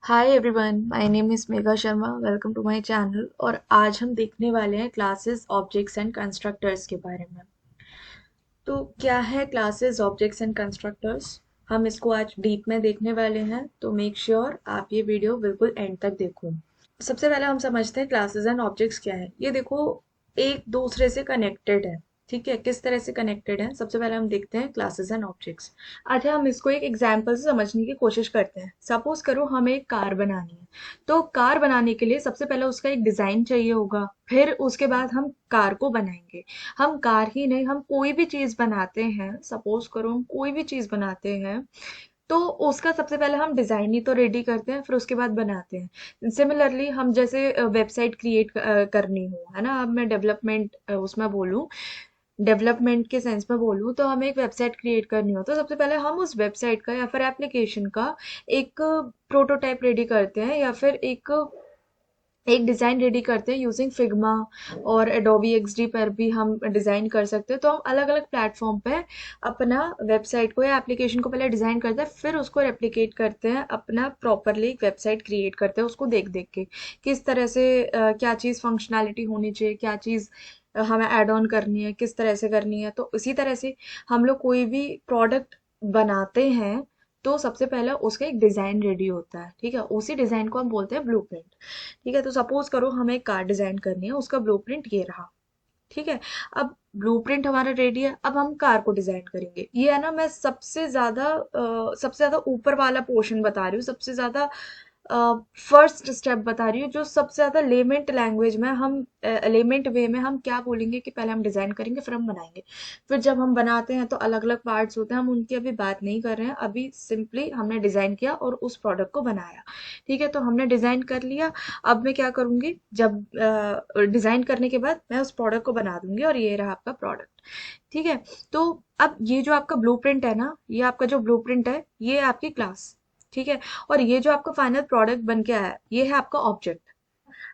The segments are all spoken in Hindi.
Hi everyone, my name is Megha Sharma. Welcome to my channel. और आज हम देखने वाले हैं क्लासेस, ऑब्जेक्ट्स एंड कंस्ट्रक्टर्स के बारे में। तो क्या है क्लासेस, ऑब्जेक्ट्स एंड कंस्ट्रक्टर्स? हम इसको आज डीप में देखने वाले हैं, तो मेक श्योर आप ये वीडियो बिल्कुल एंड तक देखो। सबसे पहले हम समझते हैं क्लासेस एंड ऑब्जेक्ट्स क्या है। ये देखो, एक दूसरे से कनेक्टेड है। ठीक है, किस तरह से कनेक्टेड है? सबसे पहले हम देखते हैं क्लासेस एंड ऑब्जेक्ट्स। अच्छा, हम इसको एक एग्जाम्पल से समझने की कोशिश करते हैं। सपोज करो हमें एक कार बनानी है। तो कार बनाने के लिए सबसे पहले उसका एक डिजाइन चाहिए होगा, फिर उसके बाद हम कार को बनाएंगे। हम कार ही नहीं, हम कोई भी चीज बनाते हैं, सपोज करो हम कोई भी चीज बनाते हैं, तो उसका सबसे पहले हम डिजाइन ही तो रेडी करते हैं, फिर उसके बाद बनाते हैं। सिमिलरली हम जैसे वेबसाइट क्रिएट करनी हो, है ना। अब मैं डेवलपमेंट उसमें बोलूँ, डेवलपमेंट के सेंस में बोलूँ, तो हमें एक वेबसाइट क्रिएट करनी हो तो सबसे पहले हम उस वेबसाइट का या फिर एप्लीकेशन का एक प्रोटोटाइप रेडी करते हैं, या फिर एक डिज़ाइन रेडी करते हैं यूजिंग फिग्मा। और एडोबी एक्सडी पर भी हम डिज़ाइन कर सकते हैं। तो हम अलग अलग प्लेटफॉर्म पे अपना वेबसाइट को या एप्लीकेशन को पहले डिज़ाइन करते हैं, फिर उसको रेप्लिकेट करते हैं, अपना प्रॉपरली एक वेबसाइट क्रिएट करते हैं उसको देख देख के। किस तरह से क्या चीज़ फंक्शनैलिटी होनी चाहिए, क्या चीज़ हमें ऐड ऑन करनी है, किस तरह से करनी है। तो इसी तरह से हम लोग कोई भी प्रोडक्ट बनाते हैं, तो सबसे पहले उसका एक डिज़ाइन रेडी होता है। ठीक है, उसी डिज़ाइन को हम बोलते हैं ब्लूप्रिंट। ठीक है, तो सपोज करो हमें एक कार डिजाइन करनी है, उसका ब्लूप्रिंट ये रहा। ठीक है, अब ब्लूप्रिंट हमारा रेडी है, अब हम कार को डिजाइन करेंगे। ये है ना, मैं सबसे ज्यादा ऊपर वाला पोर्शन बता रही हूँ, सबसे ज्यादा फर्स्ट स्टेप बता रही हूँ, जो सबसे ज्यादा लेमेंट लैंग्वेज में हम, लेमेंट वे में हम क्या बोलेंगे कि पहले हम डिजाइन करेंगे फिर हम बनाएंगे। फिर जब हम बनाते हैं तो अलग अलग पार्ट्स होते हैं, हम उनकी अभी बात नहीं कर रहे हैं। अभी सिंपली हमने डिजाइन किया और उस प्रोडक्ट को बनाया। ठीक है, तो हमने डिजाइन कर लिया। अब मैं क्या करूंगी, जब डिजाइन करने के बाद मैं उस प्रोडक्ट को बना दूंगी और ये रहा आपका प्रोडक्ट। ठीक है, तो अब ये जो आपका ब्लूप्रिंट है ना, ये आपका जो ब्लूप्रिंट है, ये है आपकी क्लास। ठीक है, और ये जो आपका फाइनल प्रोडक्ट बन के आया है, ये है आपका ऑब्जेक्ट।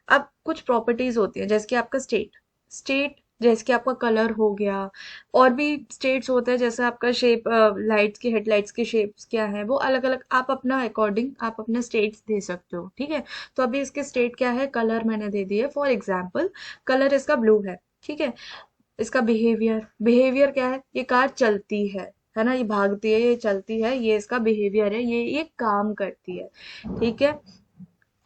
अब कुछ प्रॉपर्टीज होती हैं, जैसे कि आपका स्टेट जैसे कि आपका कलर हो गया। और भी स्टेट्स होते हैं, जैसे आपका शेप, लाइट्स की, हेडलाइट्स के शेप्स क्या है, वो अलग अलग आप अपना अकॉर्डिंग आप अपने स्टेट्स दे सकते हो। ठीक है, तो अभी इसके स्टेट क्या है, कलर मैंने दे दिए। फॉर एग्जाम्पल, कलर इसका ब्लू है। ठीक है, इसका बिहेवियर, बिहेवियर क्या है, ये कार चलती है ना, ये भागती है, ये चलती है, ये इसका बिहेवियर है, ये काम करती है। ठीक है,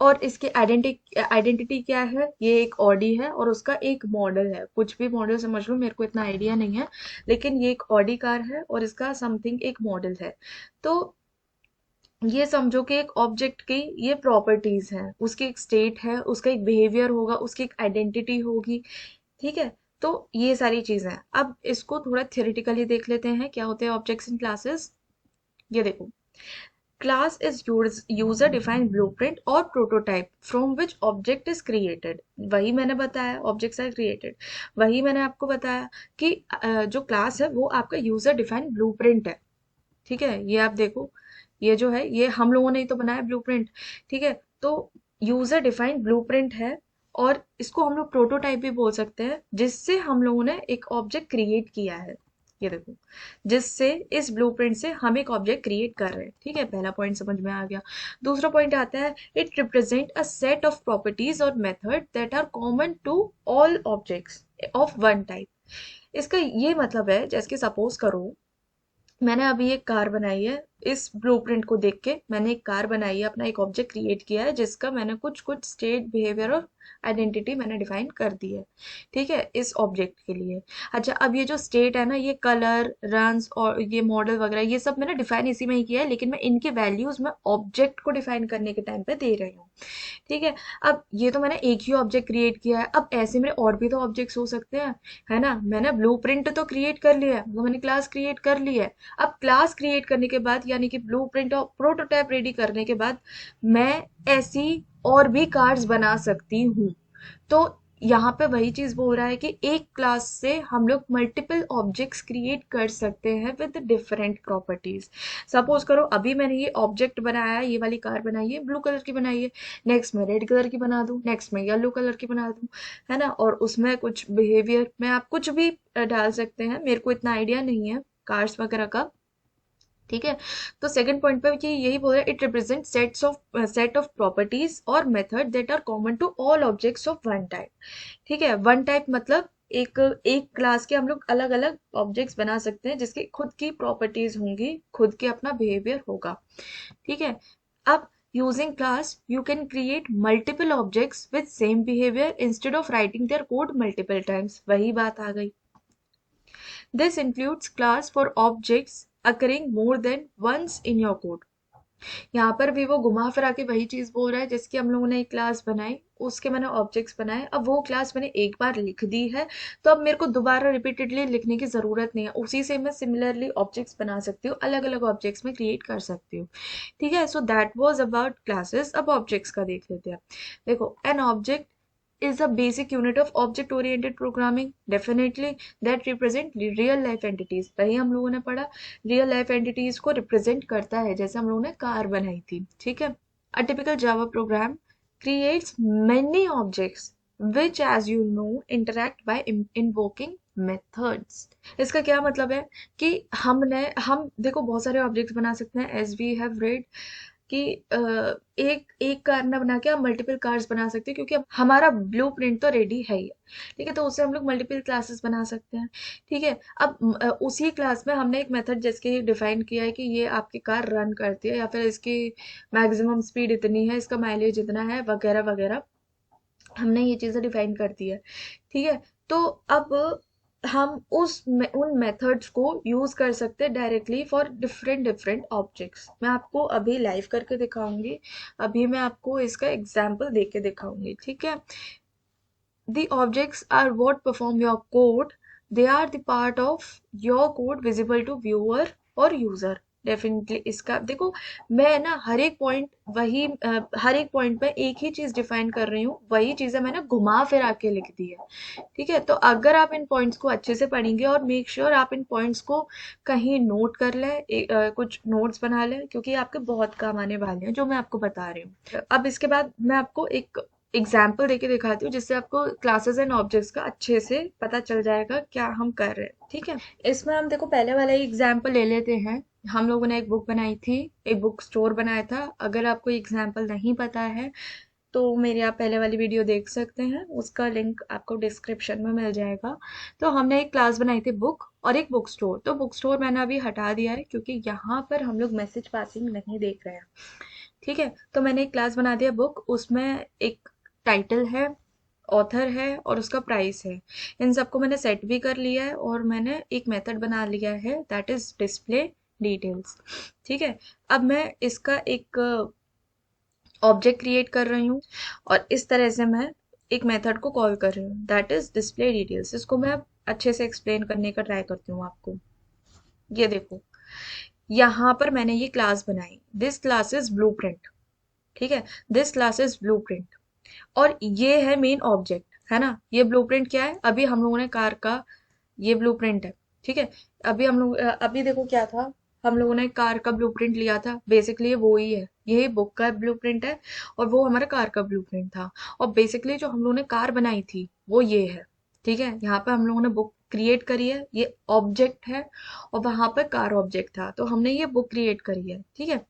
और इसकी आइडेंटिटी क्या है, ये एक ऑडी है और उसका एक मॉडल है। कुछ भी मॉडल समझ लो, मेरे को इतना आइडिया नहीं है, लेकिन ये एक ऑडी कार है और इसका समथिंग एक मॉडल है। तो ये समझो कि एक ऑब्जेक्ट की ये प्रॉपर्टीज हैं, उसकी एक स्टेट है, उसका एक बिहेवियर होगा, उसकी एक आइडेंटिटी होगी। ठीक है, तो ये सारी चीजें हैं। अब इसको थोड़ा थियोरेटिकली देख लेते हैं, क्या होते हैं ऑब्जेक्ट्स इन क्लासेस। ये देखो, class is user defined blueprint or prototype from which object is created। वही मैंने बताया, objects are created। वही मैंने आपको बताया कि जो class है वो आपका user defined blueprint है। ठीक है, ये आप देखो, ये जो है ये हम लोगों ने ही तो बनाया ब्लूप्रिंट। ठीक है, तो यूजर डिफाइंड ब्लूप्रिंट है, और इसको हम लोग प्रोटोटाइप भी बोल सकते हैं, जिससे हम लोगों ने एक ऑब्जेक्ट क्रिएट किया है। ये देखो, जिससे इस ब्लूप्रिंट से हम एक ऑब्जेक्ट क्रिएट कर रहे हैं। ठीक है, पहला पॉइंट समझ में आ गया। दूसरा पॉइंट आता है, it represent a set of properties और method that are common to all objects of one type. इसका ये मतलब है, जैसे कि सपोज करो मैंने अभी एक कार बनाई है। इस ब्लूप्रिंट को देख के मैंने एक कार बनाई है, अपना एक ऑब्जेक्ट क्रिएट किया है, जिसका मैंने कुछ कुछ स्टेट, बिहेवियर और आइडेंटिटी मैंने डिफाइन कर दी है। ठीक है, इस ऑब्जेक्ट के लिए। अच्छा, अब ये जो स्टेट है ना, ये कलर, रंस और ये मॉडल वगैरह, ये सब मैंने डिफाइन इसी में ही किया है, लेकिन मैं इनके वैल्यूज में ऑब्जेक्ट को डिफाइन करने के टाइम पे दे रही हूँ। ठीक है, अब ये तो मैंने एक ही ऑब्जेक्ट क्रिएट किया है, अब ऐसे मेरे और भी तो ऑब्जेक्ट्स हो सकते हैं, है ना। मैंने ब्लूप्रिंट तो क्रिएट कर लिया है, वो मैंने क्लास क्रिएट कर ली है। अब क्लास क्रिएट करने के बाद, यानी कि ब्लूप्रिंट और प्रोटोटाइप रेडी करने के बाद, मैं ऐसी और भी कार्ड्स बना सकती हूँ। तो यहाँ पे वही चीज बोल रहा है कि एक क्लास से हम लोग मल्टीपल ऑब्जेक्ट्स क्रिएट कर सकते हैं विद डिफरेंट प्रॉपर्टीज। सपोज करो अभी मैंने ये ऑब्जेक्ट बनाया है, ये वाली कार बनाई है, ब्लू कलर की बनाई है। नेक्स्ट मैं रेड कलर की बना दूं, नेक्स्ट मैं येलो कलर की बना दूं, है ना। और उसमें कुछ बिहेवियर में आप कुछ भी डाल सकते हैं, मेरे को इतना आइडिया नहीं है कार्स वगैरह का। ठीक है। तो सेकंड पॉइंट पे ये यही बोल रहा है, it represent set of properties और method that are common to all objects of one type. ठीक है, वन टाइप मतलब एक एक क्लास के हम लोग अलग अलग ऑब्जेक्ट्स बना सकते हैं जिसकी खुद की प्रॉपर्टीज होंगी, खुद के अपना बिहेवियर होगा। ठीक है। अब using class you can create multiple objects with same behaviour instead of writing their code multiple times. वही बात आ गई। This includes class for objects occurring more than once in your code. यहाँ पर भी वो घुमा फिरा के वही चीज बोल रहा है, जिसकी हम लोगों ने एक क्लास बनाई, उसके मैंने ऑब्जेक्ट्स बनाए। अब वो क्लास मैंने एक बार लिख दी है, तो अब मेरे को दोबारा रिपीटेडली लिखने की जरूरत नहीं है, उसी से मैं सिमिलरली ऑब्जेक्ट्स बना सकती हूँ, अलग अलग ऑब्जेक्ट्स में क्रिएट कर सकती हूँ। ठीक है। So that was about classes. अब ऑब्जेक्ट्स का देख लेते हैं। देखो, an object is a basic unit of object oriented programming, definitely, that represent real life entities। वही हम लोगों ने पढ़ा, रियल लाइफ एंटिटीज को रिप्रेजेंट करता है, जैसे हम लोगों ने कार बनाई थी। ठीक है। A typical Java program creates many objects which as you know interact by invoking methods। इसका क्या मतलब है कि हम देखो बहुत सारे ऑब्जेक्ट्स बना सकते हैं, एज वी हैव रेड कि एक एक कार ना बना के हम मल्टीपल कार्स बना सकते हैं, क्योंकि अब हमारा ब्लूप्रिंट तो रेडी है ही। ठीक है, तो उससे हम लोग मल्टीपल क्लासेस बना सकते हैं। ठीक है। अब उसी क्लास में हमने एक मेथड जिसके डिफाइन किया है कि ये आपकी कार रन करती है, या फिर इसकी मैक्सिमम स्पीड इतनी है, इसका माइलेज इतना है, वगैरह वगैरह, हमने ये चीजें डिफाइन कर दी है। ठीक है। तो अब हम उन मेथड्स को यूज कर सकते हैं directly for different different objects. मैं आपको अभी लाइव करके दिखाऊंगी, अभी मैं आपको इसका एग्जाम्पल दे के दिखाऊंगी। ठीक है। The objects are what perform your code. They are the part of your code visible to viewer और यूजर। डेफिनेटली इसका देखो, मैं ना हर एक पॉइंट पे एक ही चीज डिफाइन कर रही हूँ, वही चीजें मैंने घुमा फिरा के लिख दी है। ठीक है। तो अगर आप इन पॉइंट्स को अच्छे से पढ़ेंगे, और मेक श्योर आप इन पॉइंट्स को कहीं नोट कर लें, कुछ नोट्स बना लें, क्योंकि आपके बहुत काम आने वाले हैं जो मैं आपको बता रही हूँ। अब इसके बाद मैं आपको एक एग्जाम्पल देके दिखाती हूँ, जिससे आपको क्लासेस एंड ऑब्जेक्ट्स का अच्छे से पता चल जाएगा क्या हम कर रहे हैं। ठीक है। इसमें हम देखो पहले वाला ही एग्जाम्पल ले लेते हैं। हम लोगों ने एक बुक बनाई थी, एक बुक स्टोर बनाया था। अगर आपको एग्जाम्पल नहीं पता है तो मेरी आप पहले वाली वीडियो देख सकते हैं, उसका लिंक आपको डिस्क्रिप्शन में मिल जाएगा। तो हमने एक क्लास बनाई थी बुक और एक बुक स्टोर। तो बुक स्टोर मैंने अभी हटा दिया है, क्योंकि यहाँ पर हम लोग मैसेज पासिंग नहीं देख रहे हैं। ठीक है। तो मैंने एक क्लास बना दिया बुक, उसमें एक टाइटल है, ऑथर है और उसका प्राइस है। इन सबको मैंने सेट भी कर लिया है, और मैंने एक मेथड बना लिया है, दैट इज डिस्प्ले डिटेल्स। ठीक है। अब मैं इसका एक ऑब्जेक्ट क्रिएट कर रही हूँ, और इस तरह से मैं एक मेथड को कॉल कर रही हूँ, दैट इज डिस्प्ले डिटेल्स। इसको मैं अच्छे से एक्सप्लेन करने का ट्राई करती हूँ आपको। ये देखो, यहाँ पर मैंने ये क्लास बनाई, दिस क्लास इज ब्लूप्रिंट। ठीक है। दिस क्लास इज ब्लूप्रिंट, और ये है मेन ऑब्जेक्ट, है ना। ये ब्लूप्रिंट क्या है, अभी हम लोगों ने कार का, ये ब्लूप्रिंट है। ठीक है। अभी देखो क्या था, हम लोगों ने कार का ब्लूप्रिंट लिया था, बेसिकली वो ही है, ये बुक का ब्लूप्रिंट है, और वो हमारा कार का ब्लूप्रिंट था। और बेसिकली जो हम लोगों ने कार बनाई थी वो ये है। ठीक है। यहाँ पे हम लोगों ने बुक क्रिएट करी है, ये ऑब्जेक्ट है, और वहां पे कार ऑब्जेक्ट था, तो हमने ये बुक क्रिएट करी है। ठीक है।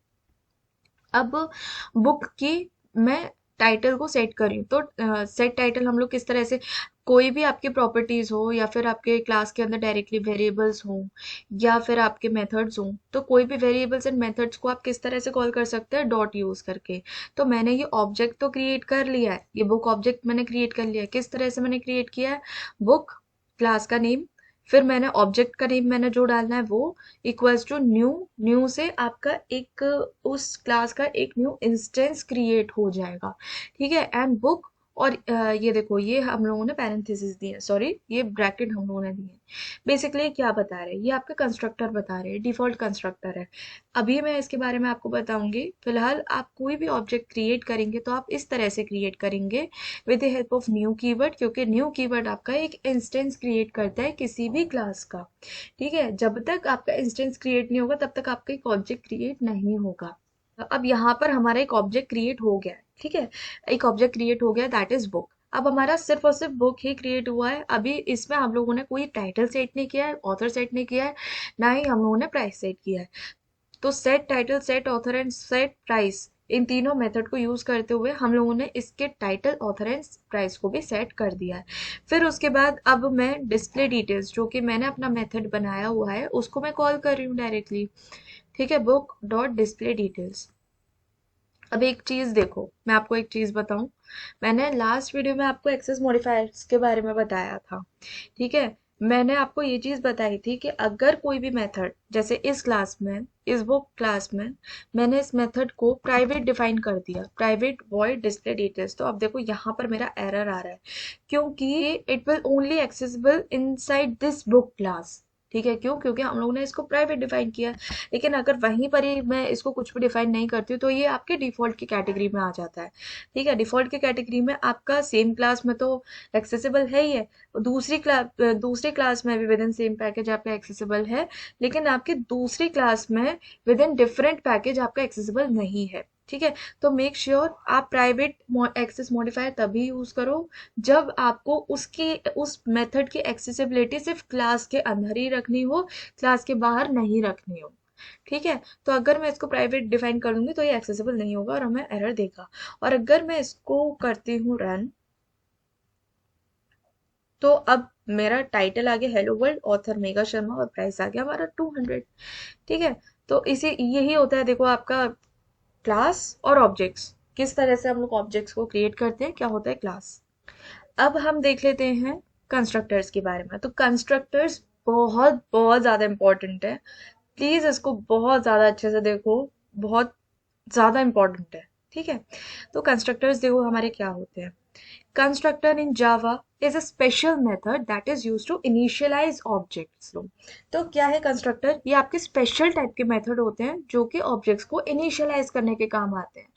अब बुक की मैं टाइटल को सेट करी, तो सेट टाइटल हम लोग किस तरह से, कोई भी आपकी प्रॉपर्टीज हो, या फिर आपके क्लास के अंदर डायरेक्टली वेरिएबल्स हो, या फिर आपके मेथड्स हो, तो कोई भी वेरिएबल्स एंड मेथड्स को आप किस तरह से कॉल कर सकते हैं, डॉट यूज करके। तो मैंने ये ऑब्जेक्ट तो क्रिएट कर लिया है, ये बुक ऑब्जेक्ट मैंने क्रिएट कर लिया है। किस तरह से मैंने क्रिएट किया है, बुक क्लास का नेम, फिर मैंने ऑब्जेक्ट का नेम मैंने जो डालना है वो इक्वल्स टू न्यू। न्यू से आपका एक उस क्लास का एक न्यू इंस्टेंस क्रिएट हो जाएगा। ठीक है। एंड बुक, और ये देखो, ये हम लोगों ने पैरेंथेसिस दिए हैं, सॉरी ये ब्रैकेट हम लोगों ने दिए हैं। बेसिकली क्या बता रहे हैं, ये आपका कंस्ट्रक्टर बता रहे हैं, डिफॉल्ट कंस्ट्रक्टर है। अभी मैं इसके बारे में आपको बताऊंगी। फिलहाल आप कोई भी ऑब्जेक्ट क्रिएट करेंगे तो आप इस तरह से क्रिएट करेंगे, with the help of new keyword, क्योंकि न्यू कीवर्ड आपका एक इंस्टेंस क्रिएट करता है किसी भी क्लास का। ठीक है। जब तक आपका इंस्टेंस क्रिएट नहीं होगा, तब तक आपका एक ऑब्जेक्ट क्रिएट नहीं होगा। अब यहाँ पर हमारा एक ऑब्जेक्ट क्रिएट हो गया है। ठीक है। एक ऑब्जेक्ट क्रिएट हो गया, दैट इज बुक। अब हमारा सिर्फ और सिर्फ बुक ही क्रिएट हुआ है। अभी इसमें हम लोगों ने कोई टाइटल सेट नहीं किया है, ऑथर सेट नहीं किया है, ना ही हम लोगों ने प्राइस सेट किया है। तो set title, set author and set price, इन तीनों मेथड को यूज करते हुए हम लोगों ने इसके टाइटल, ऑथर एंड प्राइस को भी सेट कर दिया है। फिर उसके बाद अब मैं डिस्प्ले डिटेल्स, जो कि मैंने अपना मेथड बनाया हुआ है, उसको मैं कॉल कर रही हूँ डायरेक्टली। ठीक है, बुक डॉट डिस्प्ले डिटेल्स। अब एक चीज देखो, मैं आपको एक चीज बताऊं। मैंने लास्ट वीडियो में आपको एक्सेस मॉडिफायर्स के बारे में बताया था। ठीक है, मैंने आपको ये चीज बताई थी कि अगर कोई भी मेथड, जैसे इस क्लास में, इस बुक क्लास में, मैंने इस मेथड को प्राइवेट डिफाइन कर दिया, प्राइवेट वॉइड डिस्प्ले डिटेल्स, तो अब देखो यहाँ पर मेरा एरर आ रहा है, क्योंकि it will only accessible inside this book class. ठीक है, क्यों? क्योंकि हम लोगों ने इसको प्राइवेट डिफाइन किया। लेकिन अगर वहीं पर ही मैं इसको कुछ भी डिफाइन नहीं करती हूँ, तो ये आपके डिफॉल्ट की कैटेगरी में आ जाता है। ठीक है, डिफॉल्ट की कैटेगरी में आपका सेम क्लास में तो एक्सेसिबल है ही है, दूसरी क्लास में भी विद इन सेम पैकेज आपका एक्सेसिबल है, लेकिन आपकी दूसरी क्लास में विद इन डिफरेंट पैकेज आपका एक्सेसिबल नहीं है। ठीक है, तो मेक श्योर आप प्राइवेट एक्सेस मॉडिफायर तभी यूज करो जब आपको उसकी, उस मेथड की एक्सेसिबिलिटी सिर्फ क्लास के अंदर ही रखनी हो, क्लास के बाहर नहीं रखनी हो। ठीक है, तो अगर मैं इसको प्राइवेट डिफाइन कर दूंगी तो ये एक्सेसिबल नहीं होगा और हमें एरर देगा। और अगर मैं इसको करती हूँ रन, तो अब मेरा टाइटल आ गया hello world, author mega Sharma, और प्राइस आ गया हमारा 200। ठीक है, तो इसी यही होता है, देखो आपका क्लास और ऑब्जेक्ट्स, किस तरह से हम लोग ऑब्जेक्ट्स को क्रिएट करते हैं, क्या होता है क्लास। अब हम देख लेते हैं कंस्ट्रक्टर्स के बारे में। तो कंस्ट्रक्टर्स बहुत बहुत ज्यादा इंपॉर्टेंट है, प्लीज इसको बहुत ज्यादा अच्छे से देखो, बहुत ज्यादा इंपॉर्टेंट है। ठीक है, तो कंस्ट्रक्टर्स देखो हमारे क्या होते हैं। Constructor in Java is a special method that is used to initialize objects। तो क्या है कंस्ट्रक्टर? ये आपके स्पेशल टाइप के मेथड होते हैं जो कि ऑब्जेक्ट्स को इनिशियलाइज करने के काम आते हैं।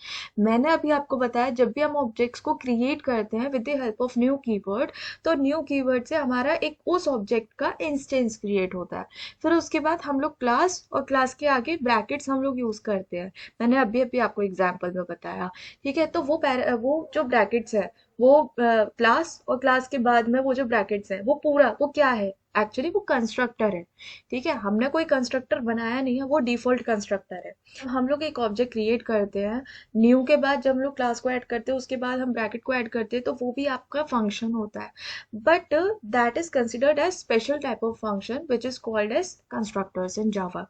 मैंने अभी आपको बताया, जब भी हम ऑब्जेक्ट्स को क्रिएट करते हैं with the help of new keyword, तो न्यू कीवर्ड से हमारा एक उस ऑब्जेक्ट का इंस्टेंस क्रिएट होता है। फिर उसके बाद हम लोग क्लास और क्लास के आगे ब्रैकेट्स हम लोग यूज करते हैं। मैंने अभी अभी आपको एग्जाम्पल में बताया। ठीक है, तो वो जो ब्रैकेट्स है, वो क्लास, और क्लास के बाद में वो जो ब्रैकेट्स है, वो पूरा वो क्या है? एक्चुअली वो कंस्ट्रक्टर है। ठीक है, हमने कोई कंस्ट्रक्टर बनाया नहीं है, वो डिफॉल्ट कंस्ट्रक्टर है। जब हम लोग एक ऑब्जेक्ट क्रिएट करते हैं, न्यू के बाद जब हम लोग क्लास को ऐड करते हैं, उसके बाद हम ब्रैकेट को ऐड करते हैं, तो वो भी आपका फंक्शन होता है, but that is considered as special type of function which is called as constructors in Java.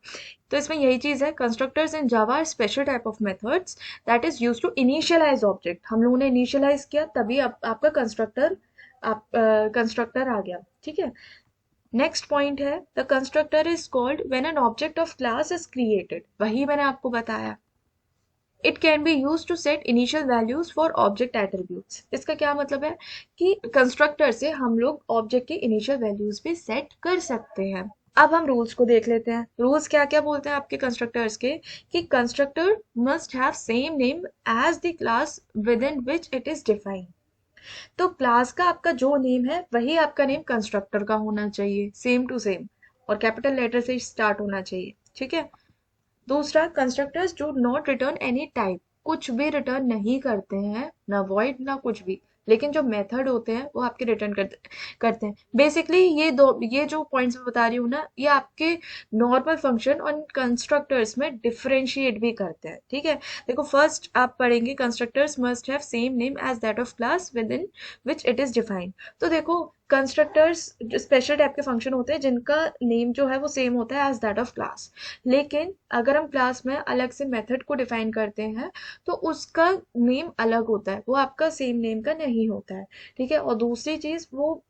तो इसमें यही चीज है, constructors in Java are special type of methods that is use to initialize object. हम लोगों ने इनिशियलाइज किया, तभी आपका कंस्ट्रक्टर, आप कंस्ट्रक्टर आ गया। ठीक है, नेक्स्ट पॉइंट है, the constructor is called when an object of class is created. वही मैंने आपको बताया, it can be use to set initial values for object attributes. इसका क्या मतलब है कि कंस्ट्रक्टर से हम लोग ऑब्जेक्ट की इनिशियल वैल्यूज भी सेट कर सकते हैं। अब हम रूल्स को देख लेते हैं। रूल्स क्या क्या बोलते हैं आपके कंस्ट्रक्टर्स के, कि constructor must have same name as the class within which it is defined. तो क्लास का आपका जो नेम है, वही आपका नेम कंस्ट्रक्टर का होना चाहिए, सेम टू सेम, और कैपिटल लेटर से स्टार्ट होना चाहिए। ठीक है, दूसरा, constructors do not return any type, कुछ भी रिटर्न नहीं करते हैं, ना वॉइड ना कुछ भी। लेकिन जो मेथड होते हैं वो आपके रिटर्न करते हैं। बेसिकली ये जो पॉइंट्स मैं बता रही हूँ ना, ये आपके नॉर्मल फंक्शन और कंस्ट्रक्टर्स में डिफरेंशिएट भी करते हैं। ठीक है, देखो फर्स्ट आप पढ़ेंगे, constructors must have same name as that of class within which it is defined. तो देखो, कंस्ट्रक्टर्स स्पेशल टाइप के फंक्शन होते हैं जिनका नेम जो है वो सेम होता है एज दैट ऑफ क्लास। लेकिन अगर हम क्लास में अलग से मेथड को डिफाइन करते हैं, तो उसका नेम अलग होता है, वो आपका सेम नेम का नहीं होता है। ठीक है, और दूसरी चीज, वो